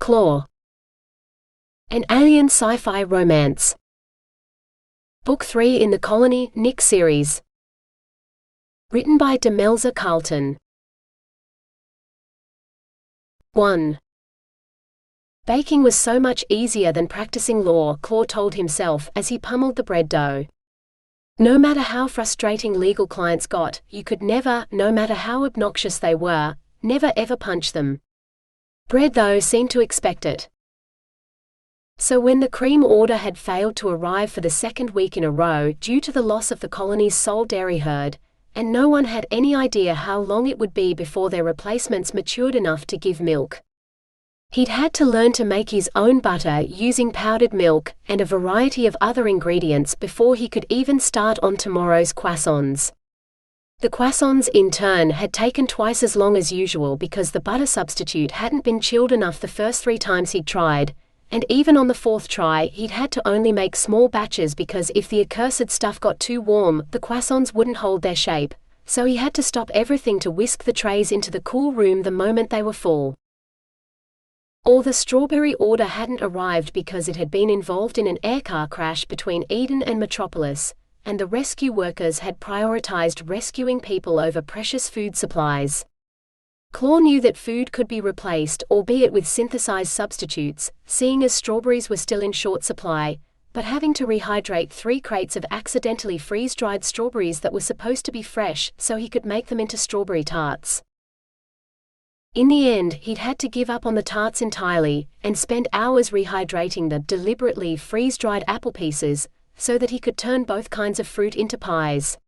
Claw. An alien sci-fi romance. Book 3 in the Colony, Nick series. Written by Demelza Carlton. 1. Baking was so much easier than practicing law, Claw told himself as he pummeled the bread dough. No matter how frustrating legal clients got, you could never, no matter how obnoxious they were, never ever punch them. Bread, though, seemed to expect it. So when the cream order had failed to arrive for the second week in a row due to the loss of the colony's sole dairy herd, and no one had any idea how long it would be before their replacements matured enough to give milk, he'd had to learn to make his own butter using powdered milk and a variety of other ingredients before he could even start on tomorrow's croissants. The croissants, in turn, had taken twice as long as usual because the butter substitute hadn't been chilled enough the first 3 times he'd tried, and even on the 4th try he'd had to only make small batches because if the accursed stuff got too warm, the croissants wouldn't hold their shape, so he had to stop everything to whisk the trays into the cool room the moment they were full. Or the strawberry order hadn't arrived because it had been involved in an aircar crash between Eden and Metropolis, and the rescue workers had prioritized rescuing people over precious food supplies. Claw knew that food could be replaced, albeit with synthesized substitutes, seeing as strawberries were still in short supply, but having to rehydrate 3 crates of accidentally freeze-dried strawberries that were supposed to be fresh so he could make them into strawberry tarts. In the end, he'd had to give up on the tarts entirely, and spend hours rehydrating the deliberately freeze-dried apple pieces, so that he could turn both kinds of fruit into pies.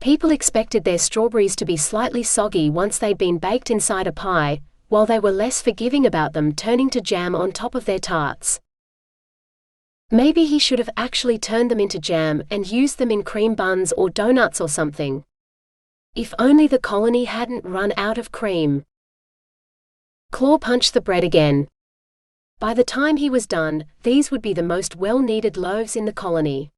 People expected their strawberries to be slightly soggy once they'd been baked inside a pie, while they were less forgiving about them turning to jam on top of their tarts. Maybe he should have actually turned them into jam and used them in cream buns or donuts or something. If only the colony hadn't run out of cream. Claw punched the bread again. By the time he was done, these would be the most well-needed loaves in the colony.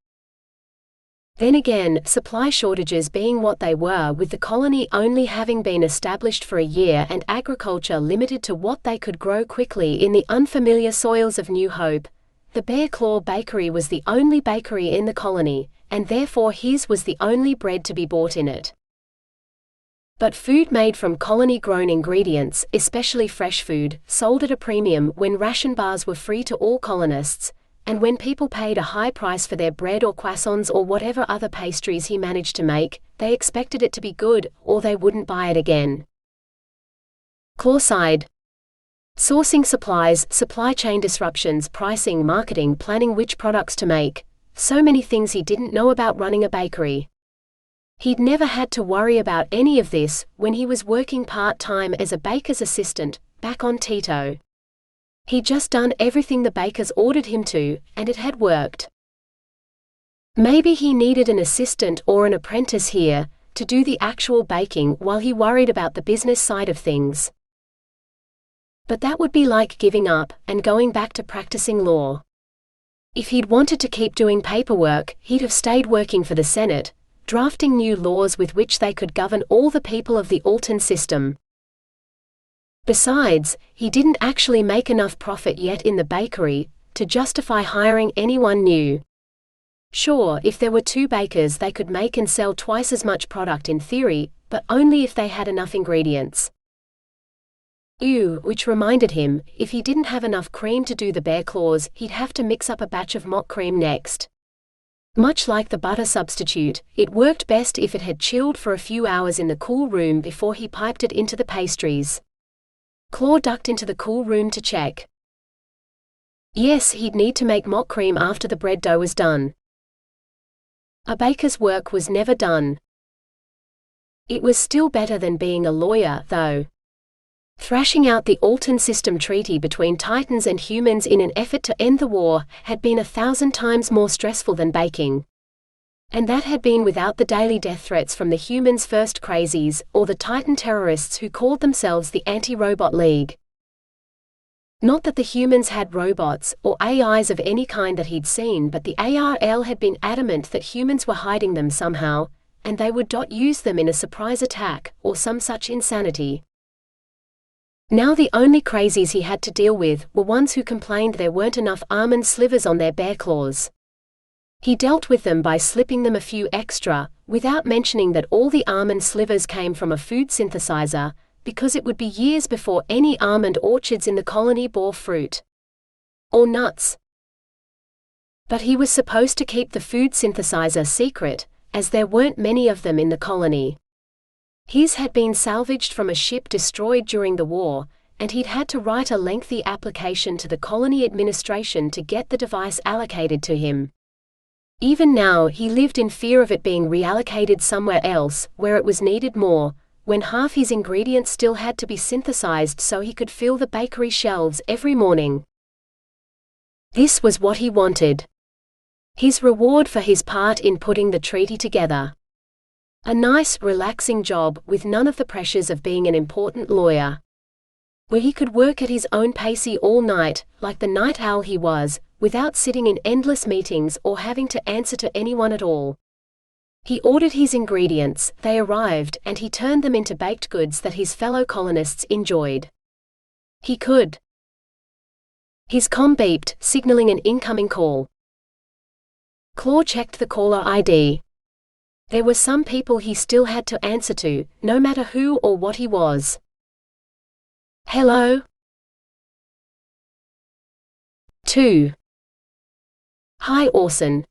Then again, supply shortages being what they were, with the colony only having been established for a year and agriculture limited to what they could grow quickly in the unfamiliar soils of New Hope, the Bear Claw Bakery was the only bakery in the colony, and therefore his was the only bread to be bought in it. But food made from colony-grown ingredients, especially fresh food, sold at a premium when ration bars were free to all colonists, and when people paid a high price for their bread or croissants or whatever other pastries he managed to make, they expected it to be good, or they wouldn't buy it again. Claw sighed. Sourcing supplies, supply chain disruptions, pricing, marketing, planning which products to make, so many things he didn't know about running a bakery. He'd never had to worry about any of this when he was working part-time as a baker's assistant, back on Tito. He'd just done everything the bakers ordered him to, and it had worked. Maybe he needed an assistant or an apprentice here, to do the actual baking while he worried about the business side of things. But that would be like giving up and going back to practicing law. If he'd wanted to keep doing paperwork, he'd have stayed working for the Senate, drafting new laws with which they could govern all the people of the Alton system. Besides, he didn't actually make enough profit yet in the bakery to justify hiring anyone new. Sure, if there were 2 bakers they could make and sell twice as much product in theory, but only if they had enough ingredients. Which reminded him, if he didn't have enough cream to do the bear claws, he'd have to mix up a batch of mock cream next. Much like the butter substitute, it worked best if it had chilled for a few hours in the cool room before he piped it into the pastries. Claw ducked into the cool room to check. Yes, he'd need to make mock cream after the bread dough was done. A baker's work was never done. It was still better than being a lawyer, though. Thrashing out the Alton System Treaty between Titans and humans in an effort to end the war had been 1,000 times more stressful than baking. And that had been without the daily death threats from the humans' first crazies, or the Titan terrorists who called themselves the Anti-Robot League. Not that the humans had robots, or AIs of any kind that he'd seen, but the ARL had been adamant that humans were hiding them somehow, and they would use them in a surprise attack, or some such insanity. Now the only crazies he had to deal with were ones who complained there weren't enough almond slivers on their bare claws. He dealt with them by slipping them a few extra, without mentioning that all the almond slivers came from a food synthesizer, because it would be years before any almond orchards in the colony bore fruit. Or nuts. But he was supposed to keep the food synthesizer secret, as there weren't many of them in the colony. His had been salvaged from a ship destroyed during the war, and he'd had to write a lengthy application to the colony administration to get the device allocated to him. Even now he lived in fear of it being reallocated somewhere else, where it was needed more, when half his ingredients still had to be synthesized so he could fill the bakery shelves every morning. This was what he wanted. His reward for his part in putting the treaty together. A nice, relaxing job with none of the pressures of being an important lawyer. Where he could work at his own pace all night, like the night owl he was, without sitting in endless meetings or having to answer to anyone at all. He ordered his ingredients, they arrived, and he turned them into baked goods that his fellow colonists enjoyed. He could. His comm beeped, signaling an incoming call. Claw checked the caller ID. There were some people he still had to answer to, no matter who or what he was. Hello? 2. Hi Orson.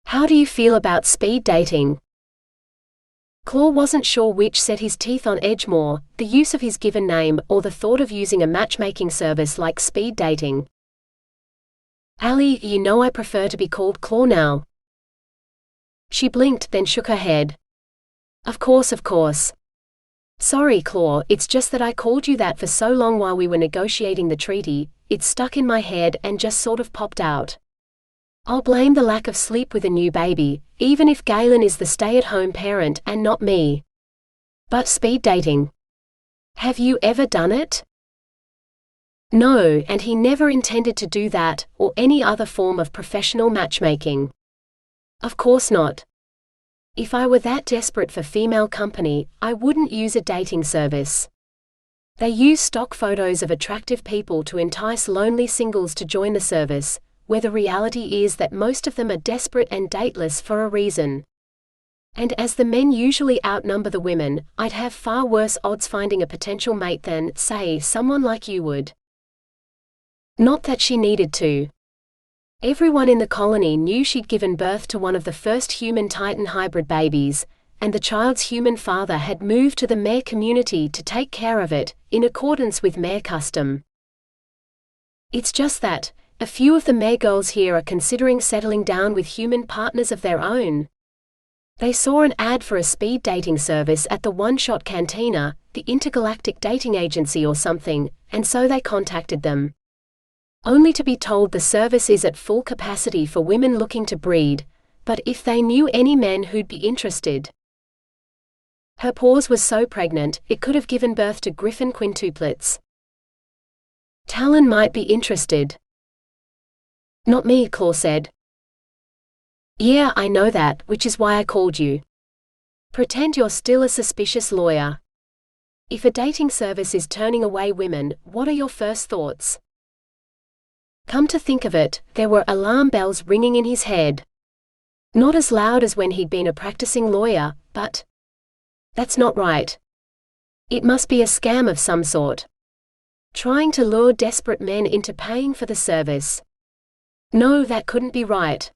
How do you feel about speed dating? Claw wasn't sure which set his teeth on edge more, the use of his given name or the thought of using a matchmaking service like speed dating. Allie, you know I prefer to be called Claw now. She blinked, then shook her head. Of course. Sorry, Claw, it's just that I called you that for so long while we were negotiating the treaty, it stuck in my head and just sort of popped out. I'll blame the lack of sleep with a new baby, even if Galen is the stay-at-home parent and not me. But speed dating. Have you ever done it? No, and he never intended to do that, or any other form of professional matchmaking. Of course not. If I were that desperate for female company, I wouldn't use a dating service. They use stock photos of attractive people to entice lonely singles to join the service, where the reality is that most of them are desperate and dateless for a reason. And as the men usually outnumber the women, I'd have far worse odds finding a potential mate than, say, someone like you would. Not that she needed to. Everyone in the colony knew she'd given birth to one of the first human-titan hybrid babies, and the child's human father had moved to the mare community to take care of it, in accordance with mare custom. It's just that, a few of the mare girls here are considering settling down with human partners of their own. They saw an ad for a speed dating service at the one-shot cantina, the Intergalactic Dating Agency or something, and so they contacted them. Only to be told the service is at full capacity for women looking to breed, but if they knew any men who'd be interested. Her pause was so pregnant, it could have given birth to griffin quintuplets. Talon might be interested. Not me, Claw said. Yeah, I know that, which is why I called you. Pretend you're still a suspicious lawyer. If a dating service is turning away women, what are your first thoughts? Come to think of it, there were alarm bells ringing in his head. Not as loud as when he'd been a practicing lawyer, but... That's not right. It must be a scam of some sort. Trying to lure desperate men into paying for the service. No, that couldn't be right.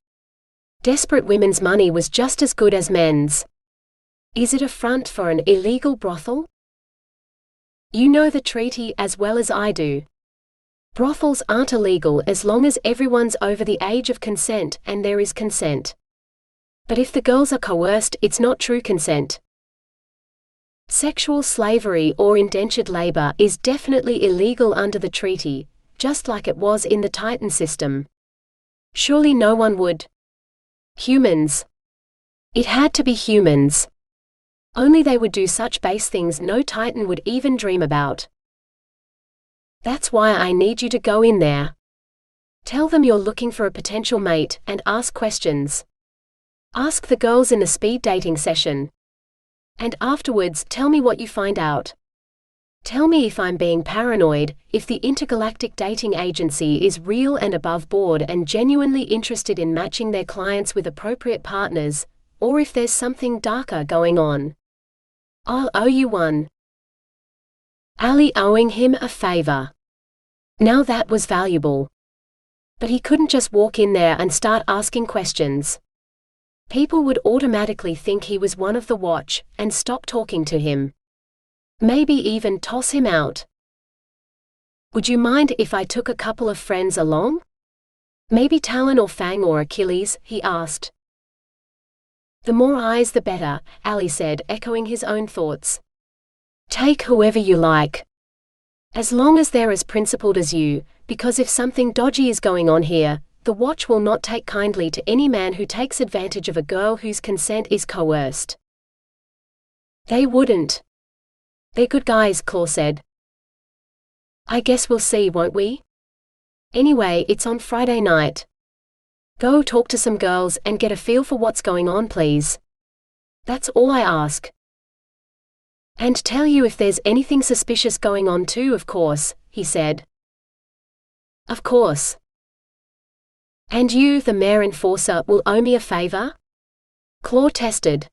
Desperate women's money was just as good as men's. Is it a front for an illegal brothel? You know the treaty as well as I do. Brothels aren't illegal as long as everyone's over the age of consent and there is consent. But if the girls are coerced, it's not true consent. Sexual slavery or indentured labor is definitely illegal under the treaty, just like it was in the Titan system. Surely no one would. Humans. It had to be humans. Only they would do such base things no Titan would even dream about. That's why I need you to go in there. Tell them you're looking for a potential mate, and ask questions. Ask the girls in the speed dating session. And afterwards, tell me what you find out. Tell me if I'm being paranoid, if the Intergalactic Dating Agency is real and above board and genuinely interested in matching their clients with appropriate partners, or if there's something darker going on. I'll owe you one. Ali owing him a favor. Now that was valuable. But he couldn't just walk in there and start asking questions. People would automatically think he was one of the watch, and stop talking to him. Maybe even toss him out. Would you mind if I took a couple of friends along? Maybe Talon or Fang or Achilles, he asked. The more eyes the better, Ali said, echoing his own thoughts. Take whoever you like. As long as they're as principled as you, because if something dodgy is going on here, the watch will not take kindly to any man who takes advantage of a girl whose consent is coerced. They wouldn't. They're good guys, Claw said. I guess we'll see, won't we? Anyway, it's on Friday night. Go talk to some girls and get a feel for what's going on, please. That's all I ask. And tell you if there's anything suspicious going on too, of course, he said. Of course. And you, the mayor enforcer, will owe me a favor? Claw tested.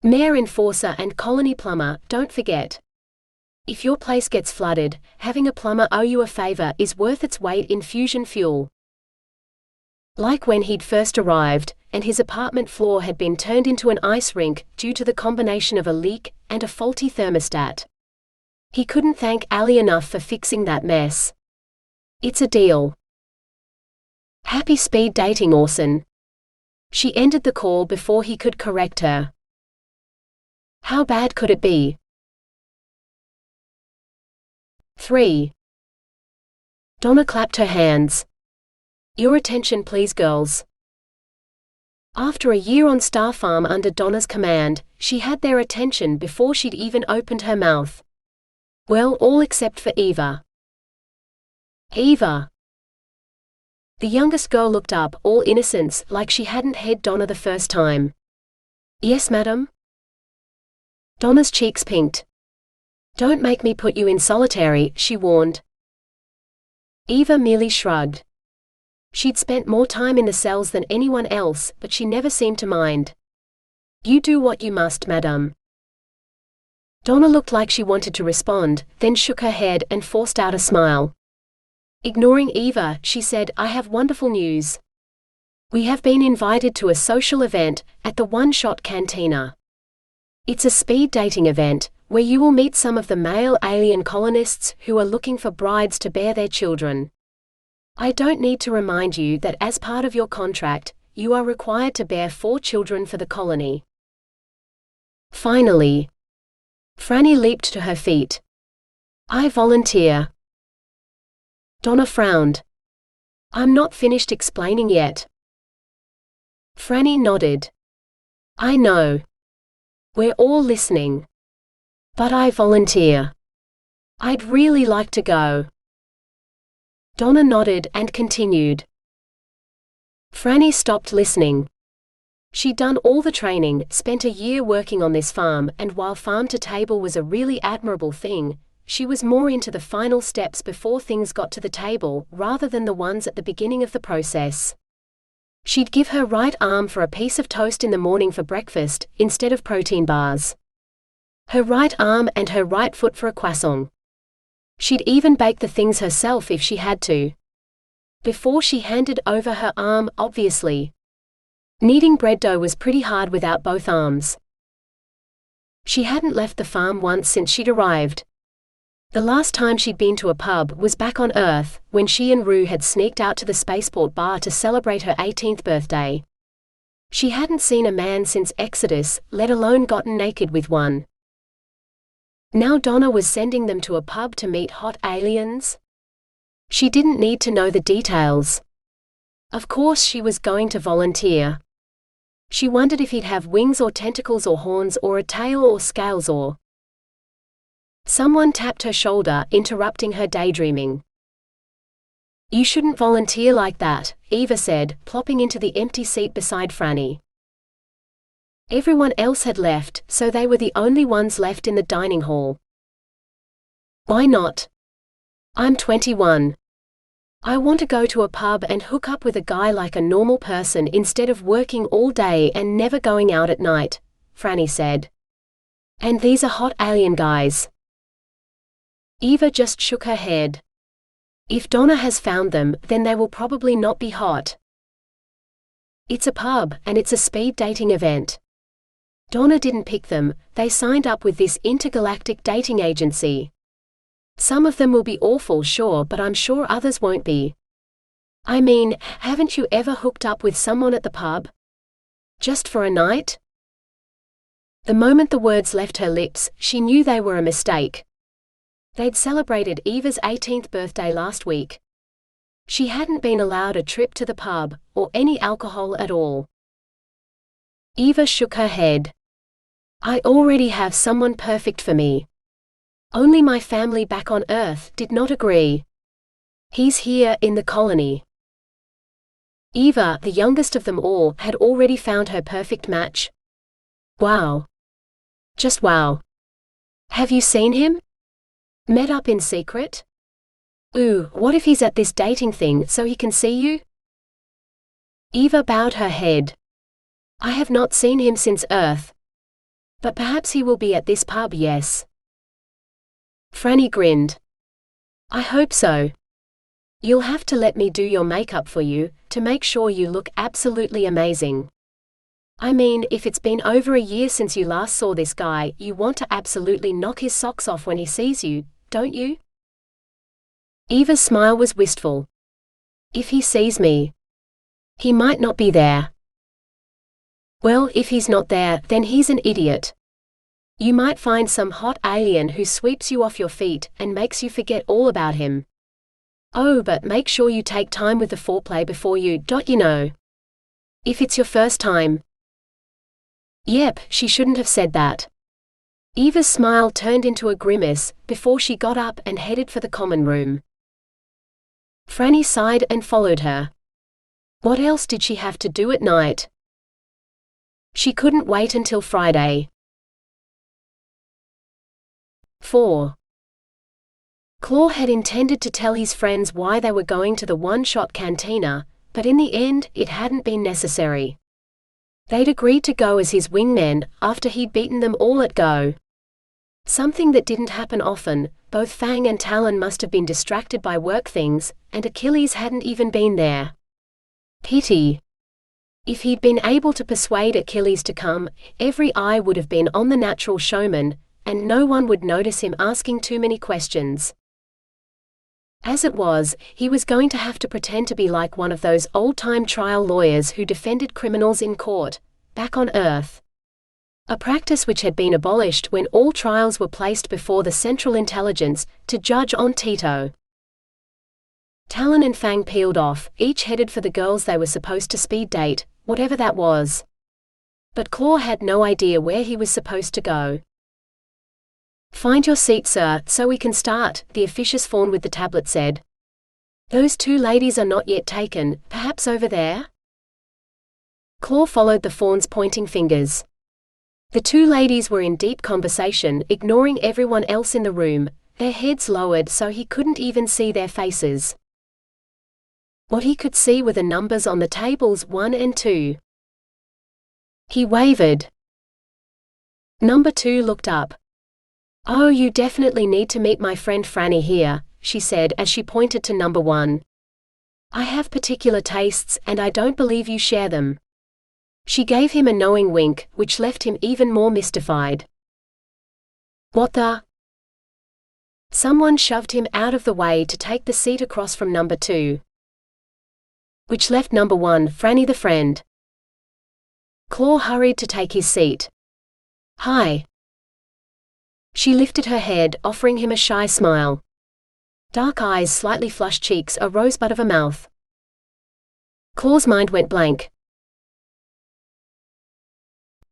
Mayor enforcer and colony plumber, don't forget. If your place gets flooded, having a plumber owe you a favor is worth its weight in fusion fuel. Like when he'd first arrived, and his apartment floor had been turned into an ice rink due to the combination of a leak and a faulty thermostat. He couldn't thank Ali enough for fixing that mess. It's a deal. Happy speed dating, Orson. She ended the call before he could correct her. How bad could it be? 3. Donna clapped her hands. Your attention please, girls. After a year on Star Farm under Donna's command, she had their attention before she'd even opened her mouth. Well, all except for Eva. Eva. The youngest girl looked up, all innocence, like she hadn't heard Donna the first time. Yes, madam? Donna's cheeks pinked. Don't make me put you in solitary, she warned. Eva merely shrugged. She'd spent more time in the cells than anyone else, but she never seemed to mind. You do what you must, madame. Donna looked like she wanted to respond, then shook her head and forced out a smile. Ignoring Eva, she said, I have wonderful news. We have been invited to a social event at the One Shot Cantina. It's a speed dating event, where you will meet some of the male alien colonists who are looking for brides to bear their children. I don't need to remind you that as part of your contract, you are required to bear 4 children for the colony. Finally. Franny leaped to her feet. I volunteer. Donna frowned. I'm not finished explaining yet. Franny nodded. I know. We're all listening. But I volunteer. I'd really like to go. Donna nodded and continued. Franny stopped listening. She'd done all the training, spent a year working on this farm, and while farm to table was a really admirable thing, she was more into the final steps before things got to the table rather than the ones at the beginning of the process. She'd give her right arm for a piece of toast in the morning for breakfast, instead of protein bars. Her right arm and her right foot for a croissant. She'd even bake the things herself if she had to. Before she handed over her arm, obviously. Kneading bread dough was pretty hard without both arms. She hadn't left the farm once since she'd arrived. The last time she'd been to a pub was back on Earth, when she and Rue had sneaked out to the spaceport bar to celebrate her 18th birthday. She hadn't seen a man since Exodus, let alone gotten naked with one. Now Donna was sending them to a pub to meet hot aliens? She didn't need to know the details. Of course she was going to volunteer. She wondered if he'd have wings or tentacles or horns or a tail or scales or... Someone tapped her shoulder, interrupting her daydreaming. You shouldn't volunteer like that, Eva said, plopping into the empty seat beside Franny. Everyone else had left, so they were the only ones left in the dining hall. Why not? I'm 21. I want to go to a pub and hook up with a guy like a normal person instead of working all day and never going out at night, Franny said. And these are hot alien guys. Eva just shook her head. If Donna has found them, then they will probably not be hot. It's a pub, and it's a speed dating event. Donna didn't pick them, they signed up with this Intergalactic Dating Agency. Some of them will be awful, sure, but I'm sure others won't be. I mean, haven't you ever hooked up with someone at the pub? Just for a night? The moment the words left her lips, she knew they were a mistake. They'd celebrated Eva's 18th birthday last week. She hadn't been allowed a trip to the pub, or any alcohol at all. Eva shook her head. I already have someone perfect for me. Only my family back on Earth did not agree. He's here in the colony. Eva, the youngest of them all, had already found her perfect match. Wow. Just wow. Have you seen him? Met up in secret? Ooh, what if he's at this dating thing so he can see you? Eva bowed her head. I have not seen him since Earth. But perhaps he will be at this pub, yes. Franny grinned. I hope so. You'll have to let me do your makeup for you, to make sure you look absolutely amazing. I mean, if it's been over a year since you last saw this guy, you want to absolutely knock his socks off when he sees you, don't you? Eva's smile was wistful. If he sees me. He might not be there. Well, if he's not there, then he's an idiot. You might find some hot alien who sweeps you off your feet and makes you forget all about him. Oh, but make sure you take time with the foreplay before you, if it's your first time. Yep, she shouldn't have said that. Eva's smile turned into a grimace before she got up and headed for the common room. Franny sighed and followed her. What else did she have to do at night? She couldn't wait until Friday. 4. Claw had intended to tell his friends why they were going to the one-shot cantina, but in the end, it hadn't been necessary. They'd agreed to go as his wingmen, after he'd beaten them all at Go. Something that didn't happen often. Both Fang and Talon must have been distracted by work things, and Achilles hadn't even been there. Pity. If he'd been able to persuade Achilles to come, every eye would have been on the natural showman, and no one would notice him asking too many questions. As it was, he was going to have to pretend to be like one of those old-time trial lawyers who defended criminals in court, back on Earth. A practice which had been abolished when all trials were placed before the Central Intelligence, to judge on Tito. Talon and Fang peeled off, each headed for the girls they were supposed to speed date, whatever that was. But Claw had no idea where he was supposed to go. Find your seat, sir, so we can start, the officious fawn with the tablet said. Those two ladies are not yet taken, perhaps over there? Claw followed the fawn's pointing fingers. The two ladies were in deep conversation, ignoring everyone else in the room, their heads lowered so he couldn't even see their faces. What he could see were the numbers on the tables 1 and 2. He wavered. Number 2 looked up. Oh, you definitely need to meet my friend Franny here, she said as she pointed to number 1. I have particular tastes and I don't believe you share them. She gave him a knowing wink, which left him even more mystified. What the? Someone shoved him out of the way to take the seat across from number 2. Which left number 1, Franny the friend. Claw hurried to take his seat. Hi. She lifted her head, offering him a shy smile. Dark eyes, slightly flushed cheeks, a rosebud of a mouth. Claw's mind went blank.